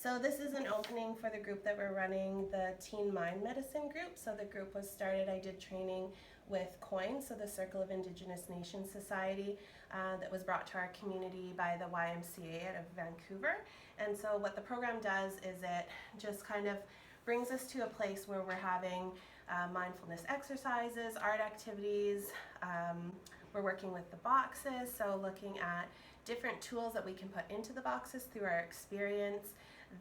So this is an opening for the group that we're running, the Teen Mind Medicine group. So the group was started, I did training with COIN, so the Circle of Indigenous Nations Society, that was brought to our community by the YMCA out of Vancouver. And so what the program does is it just kind of brings us to a place where we're having mindfulness exercises, art activities. We're working with the boxes, so looking at different tools that we can put into the boxes through our experience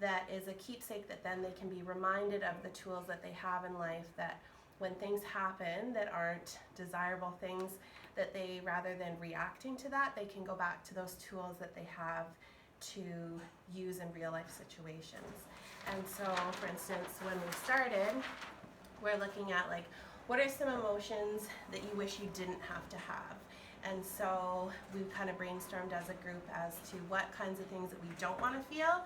that is a keepsake that then they can be reminded of the tools that they have in life, that when things happen that aren't desirable things, that they, rather than reacting to that, they can go back to those tools that they have to use in real life situations. And so, for instance, when we started, we're looking at like, what are some emotions that you wish you didn't have to have? And so we kind of brainstormed as a group as to what kinds of things that we don't want to feel.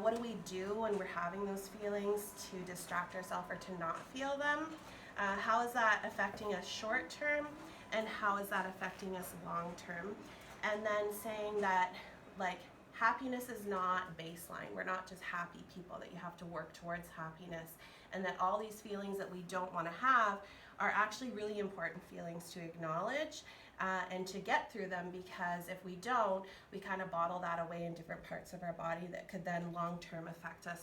What do we do when we're having those feelings to distract ourselves or to not feel them? How is that affecting us short term? And how is that affecting us long term? And then saying that, like, happiness is not baseline. We're not just happy people, that you have to work towards happiness. And that all these feelings that we don't want to have are actually really important feelings to acknowledge and to get through them, because if we don't, we kind of bottle that away in different parts of our body that could then long-term affect us.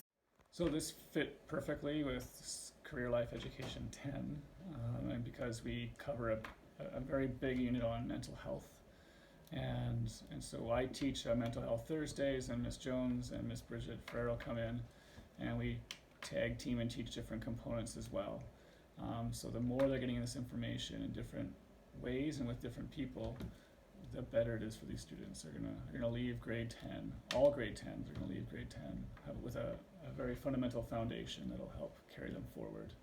So this fit perfectly with Career Life Education 10, and because we cover a very big unit on mental health. And so I teach Mental Health Thursdays, and Miss Jones and Miss Bridget Ferrero come in, and we tag team and teach different components as well. So the more they're getting this information in different ways and with different people, the better it is for these students. They're gonna leave grade 10, all grade 10s are gonna leave grade 10 with a very fundamental foundation that'll help carry them forward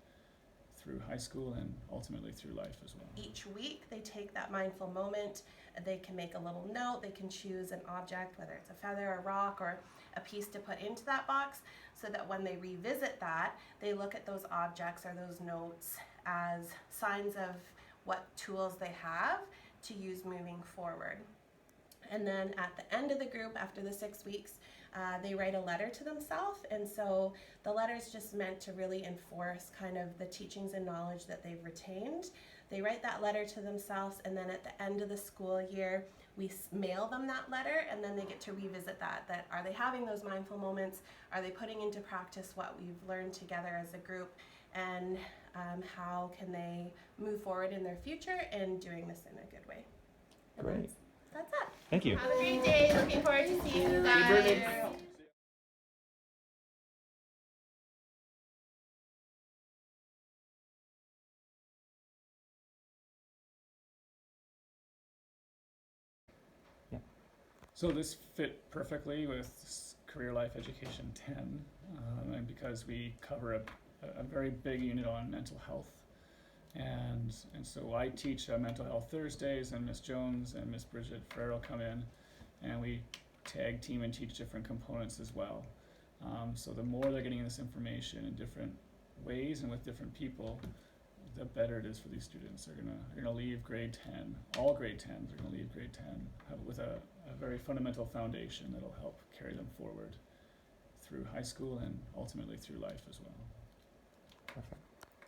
through high school and ultimately through life as well. Each week they take that mindful moment, they can make a little note, they can choose an object, whether it's a feather, a rock, or a piece to put into that box, so that when they revisit that, they look at those objects or those notes as signs of what tools they have to use moving forward. And then at the end of the group, after the 6 weeks, they write a letter to themselves. And so the letter is just meant to really enforce kind of the teachings and knowledge that they've retained. They write that letter to themselves, and then at the end of the school year, we mail them that letter, and then they get to revisit that are they having those mindful moments? Are they putting into practice what we've learned together as a group? And how can they move forward in their future and doing this in a good way? And Great. That's it. Thank you. Have a great day. Looking forward to seeing you guys. So this fit perfectly with Career Life Education 10, and because we cover a very big unit on mental health. And so I teach Mental Health Thursdays, and Miss Jones and Miss Bridget Ferrero come in, and we tag team and teach different components as well. So the more they're getting this information in different ways and with different people, the better it is for these students. They're gonna leave grade 10, all grade 10s are gonna leave grade 10 with a very fundamental foundation that'll help carry them forward through high school and ultimately through life as well. Perfect.